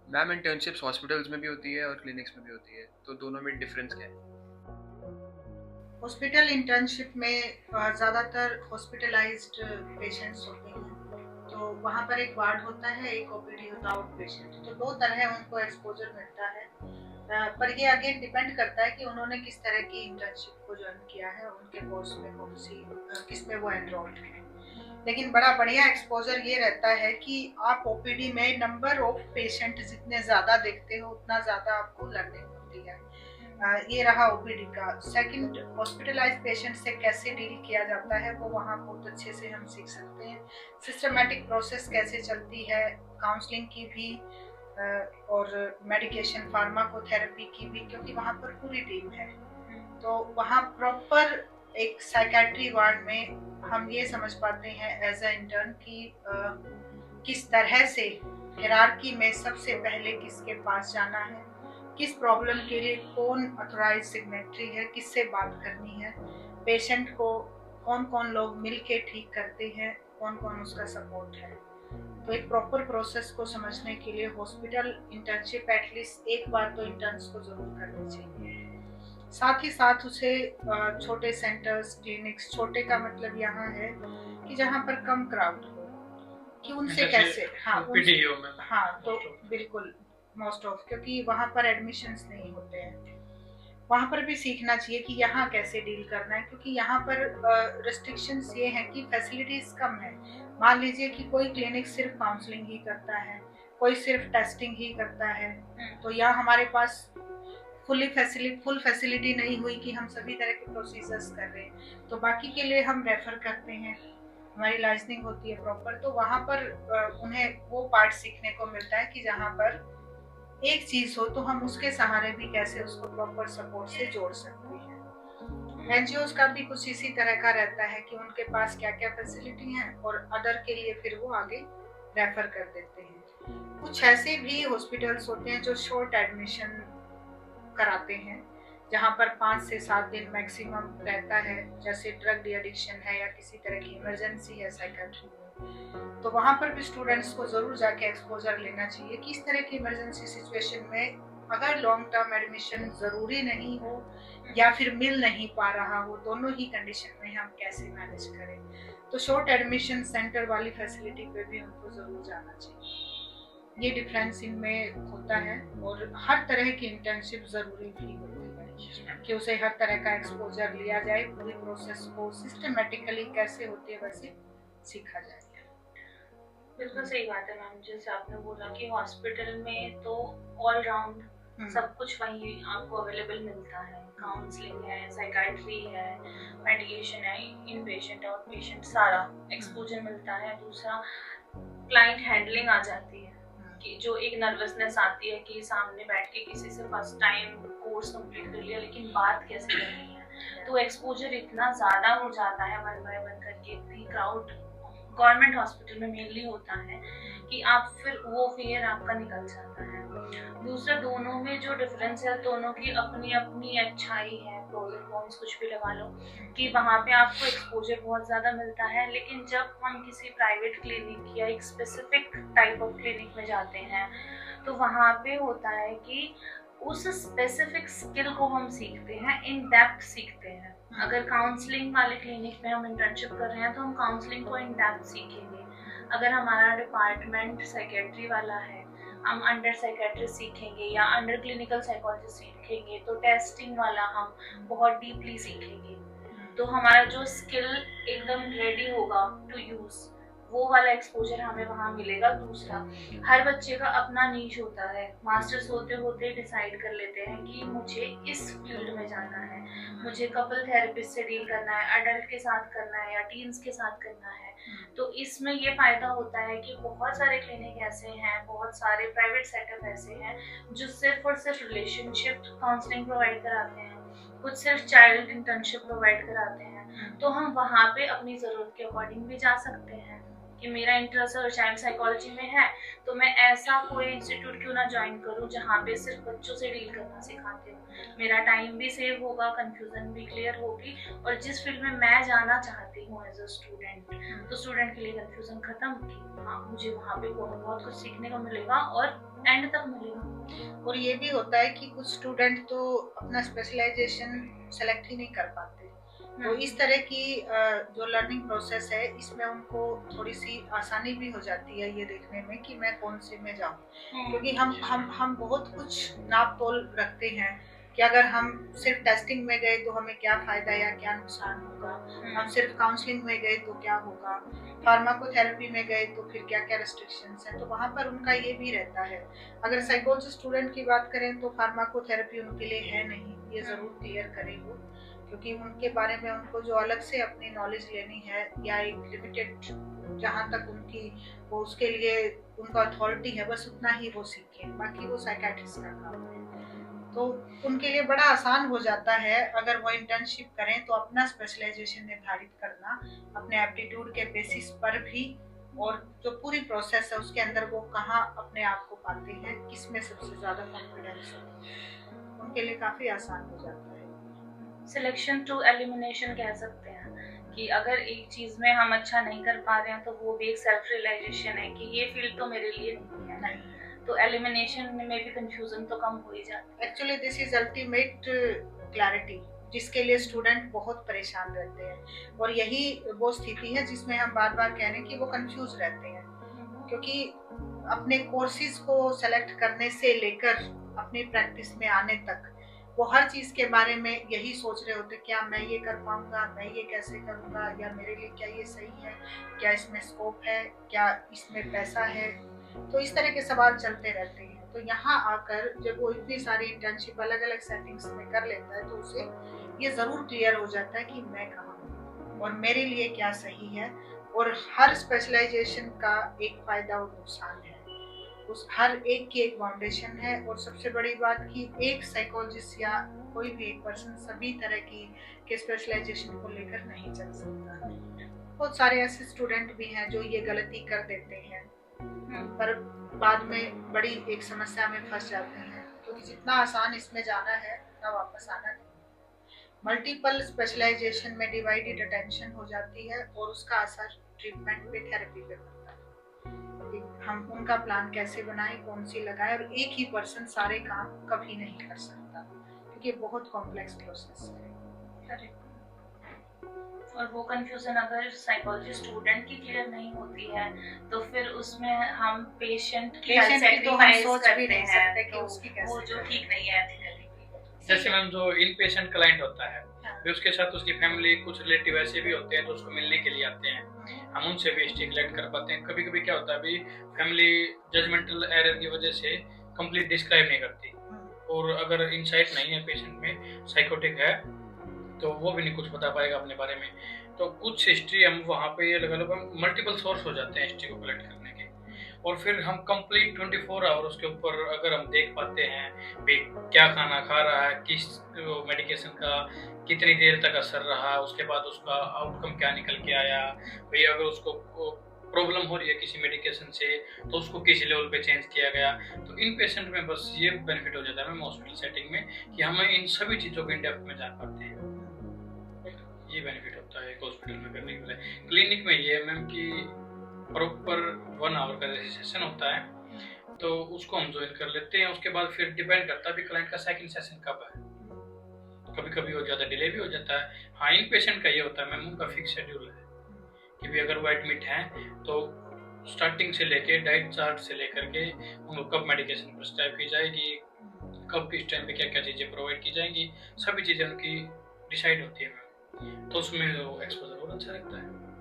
Ma'am internships hospitals में भी होती है और क्लिनिक्स में भी होती है, तो दोनों में डिफरेंस क्या है? हॉस्पिटल इंटर्नशिप में ज़्यादातर हॉस्पिटलाइज्ड पेशेंट्स होते हैं, तो वहाँ पर एक वार्ड होता है, एक ओपीडी होता है आउट पेशेंट, तो दो तरह उनको एक्सपोजर मिलता है। पर ये अगेन डिपेंड करता है कि उन्होंने किस तरह की इंटर्नशिप को ज्वाइन किया है, उनके कोर्स में कौन सी किस में वो एनरोल्ड है। लेकिन बड़ा बढ़िया एक्सपोजर ये रहता है कि आप ओपीडी में नंबर ऑफ पेशेंट जितने ज़्यादा देखते हो उतना ज़्यादा आपको लर्निंग होती है। ये रहा ओपीडी का। सेकंड, हॉस्पिटलाइज्ड पेशेंट से कैसे डील किया जाता है वो वहाँ बहुत अच्छे से हम सीख सकते हैं। सिस्टमेटिक प्रोसेस कैसे चलती है, काउंसलिंग की भी और मेडिकेशन फार्माकोथेरेपी की भी, क्योंकि वहाँ पर पूरी टीम है। तो वहाँ प्रॉपर एक साइकेट्री वार्ड में हम ये समझ पाते हैं एज अ इंटर्न कि किस तरह से हायरार्की में सबसे पहले किसके पास जाना है, किस प्रॉब्लम के लिए कौन ऑथराइज सिग्नेटरी है, किससे बात करनी है, पेशेंट को कौन कौन लोग मिल के ठीक करते हैं, कौन कौन उसका सपोर्ट है। तो एक प्रॉपर प्रोसेस को समझने के लिए हॉस्पिटल इंटर्नशिप एटलीस्ट एक बार तो इंटर्न्स को जरूर करनी चाहिए। साथ ही साथ उसे छोटे सेंटर्स क्लिनिक्स, छोटे का मतलब यहाँ है कि जहाँ पर कम क्राउड हो, कि उनसे कैसे, हाँ पीडीओ में, हाँ तो बिल्कुल मोस्ट ऑफ, क्योंकि वहाँ पर एडमिशन्स नहीं होते हैं। वहाँ पर भी सीखना चाहिए कि यहाँ कैसे डील करना है, क्योंकि यहाँ पर रिस्ट्रिक्शंस ये हैं कि फैसिलिटीज कम है। मान लीजिए कि कोई क्लिनिक सिर्फ काउंसलिंग ही करता है, कोई सिर्फ टेस्टिंग ही करता है, तो यहाँ हमारे पास फुल फैसिलिटी नहीं हुई कि हम सभी तरह के प्रोसीजर्स कर रहे हैं, तो बाकी के लिए हम रेफर करते हैं, हमारी लाइसेंसिंग होती है प्रॉपर, तो वहाँ पर उन्हें वो पार्ट सीखने को मिलता है कि जहाँ पर एक चीज हो तो हम उसके सहारे भी कैसे उसको प्रॉपर सपोर्ट से जोड़ सकते हैं। एनजीओ का भी कुछ इसी तरह का रहता है कि उनके पास क्या क्या फैसिलिटी है और अदर के लिए फिर वो आगे रेफर कर देते हैं। कुछ ऐसे भी हॉस्पिटल्स होते हैं जो शॉर्ट एडमिशन कराते हैं, जहाँ पर 5 से 7 दिन मैक्सिमम रहता है, जैसे ड्रग डी एडिक्शन है या किसी तरह की इमरजेंसी है साइकेट्री में, तो वहाँ पर भी स्टूडेंट्स को जरूर जाके एक्सपोजर लेना चाहिए कि इस तरह की इमरजेंसी सिचुएशन में अगर लॉन्ग टर्म एडमिशन जरूरी नहीं हो या फिर मिल नहीं पा रहा हो, दोनों ही कंडीशन में हम कैसे मैनेज करें, तो शॉर्ट एडमिशन सेंटर वाली फैसिलिटी पे भी उनको जरूर जाना चाहिए। ये डिफरेंस इनमें होता है, और हर तरह की इंटर्नशिप जरूरी भी होती है कि उसे हर तरह का एक्सपोजर लिया जाए, पूरी प्रोसेस को सिस्टमेटिकली कैसे होती है वैसे सीखा जाए। बिल्कुल सही बात है मैम, जैसे आपने बोला कि हॉस्पिटल में तो ऑल राउंड सब कुछ वहीं आपको अवेलेबल मिलता है, काउंसलिंग है, साइकाइट्री है, मेडिकेशन है, इन पेशेंट आउट पेशेंट सारा एक्सपोजर मिलता है। दूसरा, क्लाइंट हैंडलिंग आ जाती है कि जो एक नर्वसनेस आती है कि सामने बैठ के किसी से फर्स्ट टाइम कोर्स कंप्लीट कर लिया लेकिन बात कैसे करनी है, तो एक्सपोजर इतना ज़्यादा हो जाता है वन बाय वन करके, इतनी क्राउड गवर्नमेंट हॉस्पिटल में मेनली होता है कि आप फिर वो फियर आपका निकल जाता है। दूसरा, दोनों में जो डिफरेंस है, दोनों की अपनी अपनी अच्छाई है, प्रोज एंड कॉन्स कुछ भी लगा लो, कि वहाँ पे आपको एक्सपोजर बहुत ज़्यादा मिलता है, लेकिन जब हम किसी प्राइवेट क्लिनिक या एक स्पेसिफिक टाइप ऑफ क्लिनिक में जाते हैं तो वहाँ पे होता है कि उस स्पेसिफिक स्किल को हम सीखते हैं, इन डेप्थ सीखते हैं। अगर काउंसलिंग वाले क्लिनिक में हम इंटर्नशिप कर रहे हैं तो हम काउंसलिंग को इन डेप्थ सीखेंगे। अगर हमारा डिपार्टमेंट साइकेट्री वाला है, हम अंडर साइकेट्रिस्ट सीखेंगे या अंडर क्लिनिकल साइकोलॉजिस्ट सीखेंगे, तो टेस्टिंग वाला हम बहुत डीपली सीखेंगे, तो हमारा जो स्किल एकदम रेडी होगा टू यूज, वो वाला एक्सपोजर हमें वहाँ मिलेगा। दूसरा, हर बच्चे का अपना नीश होता है, मास्टर्स होते होते डिसाइड कर लेते हैं कि मुझे इस फील्ड में जाना है, मुझे कपल थेरेपिस्ट से डील करना है, अडल्ट के साथ करना है या टीन्स के साथ करना है। तो इसमें ये फायदा होता है कि बहुत सारे क्लिनिक ऐसे हैं, बहुत सारे प्राइवेट सेटअप ऐसे हैं जो सिर्फ और सिर्फ रिलेशनशिप काउंसलिंग प्रोवाइड कराते हैं, कुछ सिर्फ चाइल्ड इंटर्नशिप प्रोवाइड कराते हैं, तो हम वहाँ पे अपनी ज़रूरत के अकॉर्डिंग भी जा सकते हैं कि मेरा इंटरेस्ट अगर चाइल्ड साइकोलॉजी में है तो मैं ऐसा कोई इंस्टीट्यूट क्यों ना ज्वाइन करूँ जहाँ पे सिर्फ बच्चों से डील करना सिखाते हो, मेरा टाइम भी सेव होगा, कंफ्यूजन भी क्लियर होगी, और जिस फील्ड में मैं जाना चाहती हूँ एज अ स्टूडेंट, तो स्टूडेंट के लिए कंफ्यूजन खत्म कि हाँ मुझे वहाँ पे बहुत कुछ सीखने को मिलेगा और एंड तक मिलेगा। और ये भी होता है कि कुछ स्टूडेंट तो अपना स्पेशलाइजेशन सेलेक्ट ही नहीं कर पाते, तो इस तरह की जो लर्निंग प्रोसेस है इसमें उनको थोड़ी सी आसानी भी हो जाती है ये देखने में कि मैं कौन से में जाऊं, क्योंकि हम बहुत कुछ नाप तोल रखते हैं कि अगर हम सिर्फ टेस्टिंग में गए तो हमें क्या फायदा या क्या नुकसान होगा, हम सिर्फ काउंसलिंग में गए तो क्या होगा, फार्माकोथेरेपी में गए तो फिर क्या क्या रेस्ट्रिक्शंस हैं, तो वहाँ पर उनका ये भी रहता है। अगर साइकोलॉजी स्टूडेंट की बात करें तो फार्माकोथेरेपी उनके लिए है नहीं, ये ज़रूर क्लियर करें वो, क्योंकि उनके बारे में उनको जो अलग से अपनी नॉलेज लेनी है या एक लिमिटेड जहाँ तक उनकी वो उसके लिए उनका अथॉरिटी है बस उतना ही वो सीखें, बाकी वो साइकेट्रिस्ट का काम है। तो उनके लिए बड़ा आसान हो जाता है अगर वो इंटर्नशिप करें तो अपना स्पेशलाइजेशन निर्धारित करना अपने एप्टीट्यूड के बेसिस पर भी, और जो पूरी प्रोसेस है उसके अंदर वो कहाँ अपने आप को पाते हैं, किसमें सबसे ज्यादा कॉन्फिडेंस है, उनके लिए काफी आसान हो जाता है। सिलेक्शन टू एलिमिनेशन कह सकते हैं कि अगर एक चीज में हम अच्छा नहीं कर पा रहे हैं तो वो भी एक सेल्फ रियलाइजेशन है कि ये फील्ड तो मेरे लिए नहीं है, तो एलिमिनेशन में भी कंफ्यूजन तो कम हो ही जाता है। Actually this is ultimate clarity जिसके लिए स्टूडेंट बहुत परेशान रहते हैं, और यही वो स्थिति है जिसमें हम बार बार कह रहे हैं कि वो कंफ्यूज रहते हैं, क्योंकि अपने कोर्सेज को सेलेक्ट करने से लेकर अपनी प्रैक्टिस में आने तक वो हर चीज के बारे में यही सोच रहे होते, क्या मैं ये कर पाऊंगा, मैं ये कैसे करूंगा, या मेरे लिए क्या ये सही है, क्या इसमें स्कोप है, क्या इसमें पैसा है, तो इस तरह के सवाल चलते रहते हैं। तो यहाँ आकर जब वो इतनी सारी इंटर्नशिप अलग अलग सेटिंग्स में कर लेता है तो उसे ये जरूर क्लियर हो जाता है कि मैं कहाँ हूँ और मेरे लिए क्या सही है, और हर स्पेशलाइजेशन का एक फायदा और नुकसान है, उस हर एक की एक फाउंडेशन है, और सबसे बड़ी बात कि एक साइकोलॉजिस्ट या कोई भी एक पर्सन सभी तरह की के स्पेशलाइजेशन को लेकर नहीं चल सकता। बहुत सारे ऐसे स्टूडेंट भी हैं जो ये गलती कर देते हैं पर बाद में बड़ी एक समस्या में फंस जाते हैं, क्योंकि जितना आसान इसमें जाना है उतना वापस आना नहीं। मल्टीपल स्पेशलाइजेशन में डिवाइडेड अटेंशन हो जाती है और उसका असर ट्रीटमेंट पे, थेरेपी पे पड़ता है। हम उनका प्लान कैसे बनाएं, कौन सी लगाएं, और एक ही पर्सन सारे काम कभी नहीं कर सकता क्योंकि बहुत कॉम्प्लेक्स प्रोसेस है। और वो कंफ्यूजन अगर साइकोलॉजी स्टूडेंट की क्लियर नहीं होती है तो फिर उसमें हम पेशेंट की सैक्रिफाइस करते हैं, तो वो जो ठीक नहीं है एथिकली। जैसे मैम जो इन पेशेंट क्लाइंट होता है फिर उसके साथ उसकी फैमिली, कुछ रिलेटिव ऐसे भी होते हैं जो उसको मिलने के लिए आते हैं, हम उनसे भी हिस्ट्री कलेक्ट कर पाते हैं। कभी कभी क्या होता है अभी फैमिली जजमेंटल एरर की वजह से कंप्लीट डिस्क्राइब नहीं करती, और अगर इनसाइट नहीं है पेशेंट में, साइकोटिक है, तो वो भी नहीं कुछ बता पाएगा अपने बारे में। तो कुछ हिस्ट्री हम वहाँ पे ये लगा लो मल्टीपल सोर्स हो जाते हैं हिस्ट्री को कलेक्ट करने के, और फिर हम कंप्लीट 24 आवर उसके ऊपर अगर हम देख पाते हैं भाई क्या खाना खा रहा है, किस मेडिकेशन का कितनी देर तक असर रहा, उसके बाद उसका आउटकम क्या निकल के आया, भाई अगर उसको प्रॉब्लम हो रही है किसी मेडिकेशन से तो उसको किस लेवल पे चेंज किया गया। तो इन पेशेंट में बस ये बेनिफिट हो जाता है मैम हॉस्पिटल सेटिंग में कि हमें इन सभी चीज़ों को इन डेप्थ में जान पाते हैं, ये बेनिफिट होता है एक हॉस्पिटल में करने के लिए। क्लिनिक में ये है मैम कि प्रॉपर 1 आवर का जैसे सेशन होता है तो उसको हम ज्वाइन कर लेते हैं, उसके बाद फिर डिपेंड करता है भी क्लाइंट का सेकंड सेशन कब है, कभी कभी हो जाता है, डिले भी हो जाता है। हाँ, इन पेशेंट का ये होता है मैम उनका फिक्स शेड्यूल है कि भी अगर वो एडमिट हैं तो स्टार्टिंग से लेके डाइट चार्ट से लेकर के उनको कब मेडिकेशन प्रिस्क्राइब की जाएगी, कब किस टाइम पे क्या क्या चीज़ें प्रोवाइड की जाएंगी, सभी चीज़ें उनकी डिसाइड होती है मैम, तो उसमें वो एक्सपोजर बहुत अच्छा रहता है।